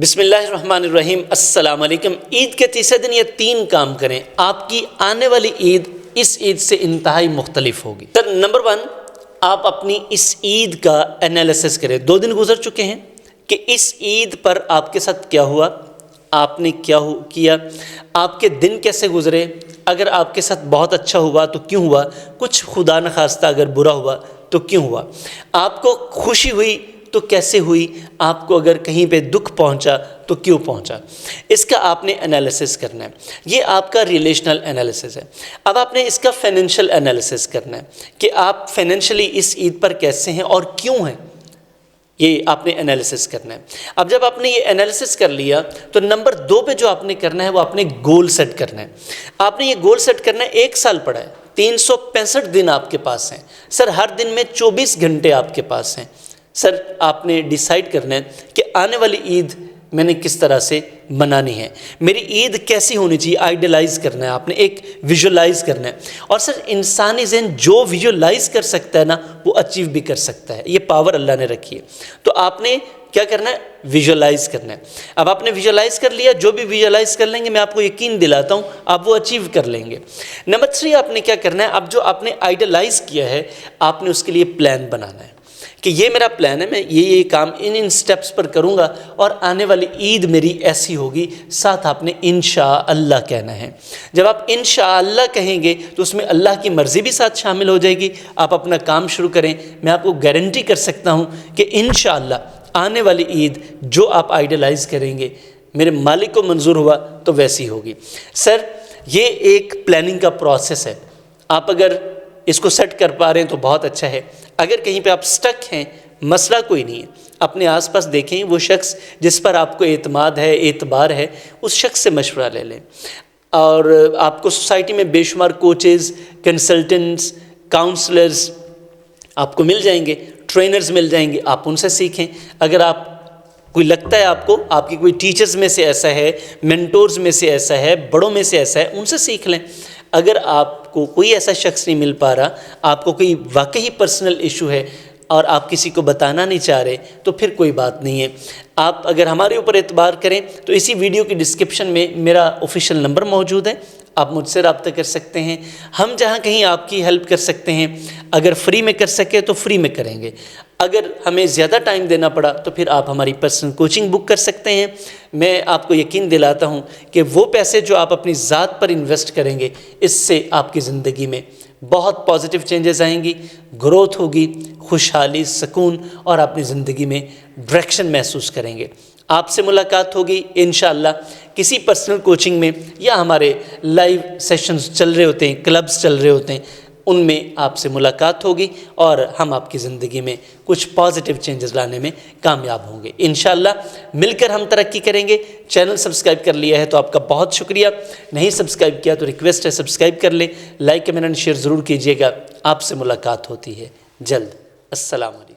بسم اللہ الرحمن الرحیم۔ السلام علیکم۔ عید کے تیسرے دن یہ 3 کام کریں، آپ کی آنے والی عید اس عید سے انتہائی مختلف ہوگی۔ نمبر 1، آپ اپنی اس عید کا انالیسس کریں۔ 2 دن گزر چکے ہیں کہ اس عید پر آپ کے ساتھ کیا ہوا، آپ نے کیا کیا، آپ کے دن کیسے گزرے۔ اگر آپ کے ساتھ بہت اچھا ہوا تو کیوں ہوا، کچھ خدا نخواستہ اگر برا ہوا تو کیوں ہوا، آپ کو خوشی ہوئی تو کیسے ہوئی، آپ کو اگر کہیں پہ دکھ پہنچا تو کیوں پہنچا۔ اس کا آپ نے انالیسس کرنا ہے۔ یہ آپ کا ریلیشنل انالیسس ہے۔ اب آپ نے اس کا فائنینشیل انالیسس کرنا ہے کہ آپ فائنینشلی اس عید پر کیسے ہیں اور کیوں ہیں، یہ آپ نے انالیسس کرنا ہے۔ اب جب آپ نے یہ انالیسس کر لیا تو نمبر 2 پہ جو آپ نے کرنا ہے وہ آپ نے گول سیٹ کرنا ہے۔ آپ نے یہ گول سیٹ کرنا ہے، 1 سال پڑا ہے، 365 دن آپ کے پاس ہیں۔ سر ہر دن میں 24 گھنٹے آپ کے پاس ہیں۔ سر آپ نے ڈیسائیڈ کرنا ہے کہ آنے والی عید میں نے کس طرح سے منانی ہے، میری عید کیسی ہونی چاہیے، آئیڈیلائز کرنا ہے، آپ نے ایک ویژولائز کرنا ہے۔ اور سر انسانی ذہن جو ویژولائز کر سکتا ہے نا وہ اچیو بھی کر سکتا ہے، یہ پاور اللہ نے رکھی ہے۔ تو آپ نے کیا کرنا ہے، ویژولائز کرنا ہے۔ اب آپ نے ویژولائز کر لیا، جو بھی ویژولائز کر لیں گے میں آپ کو یقین دلاتا ہوں آپ وہ اچیو کر لیں گے۔ نمبر 3 آپ نے کیا کرنا ہے، اب جو آپ نے آئیڈیلائز کیا ہے آپ نے اس کے لیے پلان بنانا ہے کہ یہ میرا پلان ہے، میں یہ کام ان سٹیپس پر کروں گا اور آنے والی عید میری ایسی ہوگی۔ ساتھ آپ نے انشاءاللہ کہنا ہے۔ جب آپ انشاءاللہ کہیں گے تو اس میں اللہ کی مرضی بھی ساتھ شامل ہو جائے گی۔ آپ اپنا کام شروع کریں، میں آپ کو گارنٹی کر سکتا ہوں کہ انشاءاللہ آنے والی عید جو آپ آئیڈیلائز کریں گے میرے مالک کو منظور ہوا تو ویسی ہوگی۔ سر یہ ایک پلاننگ کا پروسیس ہے، آپ اگر اس کو سیٹ کر پا رہے ہیں تو بہت اچھا ہے۔ اگر کہیں پہ آپ سٹک ہیں، مسئلہ کوئی نہیں ہے، اپنے آس پاس دیکھیں، وہ شخص جس پر آپ کو اعتماد ہے، اعتبار ہے، اس شخص سے مشورہ لے لیں۔ اور آپ کو سوسائٹی میں بے شمار کوچز، کنسلٹنٹس، کاؤنسلرز آپ کو مل جائیں گے، ٹرینرز مل جائیں گے، آپ ان سے سیکھیں۔ اگر آپ کوئی لگتا ہے آپ کو آپ کی کوئی ٹیچرز میں سے ایسا ہے، مینٹورز میں سے ایسا ہے، بڑوں میں سے ایسا ہے، ان سے سیکھ لیں۔ اگر آپ کو کوئی ایسا شخص نہیں مل پا رہا، آپ کو کوئی واقعی پرسنل ایشو ہے اور آپ کسی کو بتانا نہیں چاہ رہے تو پھر کوئی بات نہیں ہے۔ آپ اگر ہمارے اوپر اعتبار کریں تو اسی ویڈیو کی ڈسکرپشن میں میرا آفیشیل نمبر موجود ہے، آپ مجھ سے رابطہ کر سکتے ہیں۔ ہم جہاں کہیں آپ کی ہیلپ کر سکتے ہیں، اگر فری میں کر سکے تو فری میں کریں گے، اگر ہمیں زیادہ ٹائم دینا پڑا تو پھر آپ ہماری پرسنل کوچنگ بک کر سکتے ہیں۔ میں آپ کو یقین دلاتا ہوں کہ وہ پیسے جو آپ اپنی ذات پر انویسٹ کریں گے اس سے آپ کی زندگی میں بہت پازیٹیو چینجز آئیں گی، گروتھ ہوگی، خوشحالی، سکون، اور اپنی زندگی میں ڈائریکشن محسوس کریں گے۔ آپ سے ملاقات ہوگی انشاءاللہ کسی پرسنل کوچنگ میں، یا ہمارے لائیو سیشنز چل رہے ہوتے ہیں، کلبز چل رہے ہوتے ہیں، ان میں آپ سے ملاقات ہوگی اور ہم آپ کی زندگی میں کچھ پازیٹیو چینجز لانے میں کامیاب ہوں گے انشاءاللہ۔ مل کر ہم ترقی کریں گے۔ چینل سبسکرائب کر لیا ہے تو آپ کا بہت شکریہ، نہیں سبسکرائب کیا تو ریکویسٹ ہے سبسکرائب کر لیں، لائک کمنٹ شیئر ضرور کیجیے گا۔ آپ سے ملاقات ہوتی ہے جلد۔ السلام علیکم۔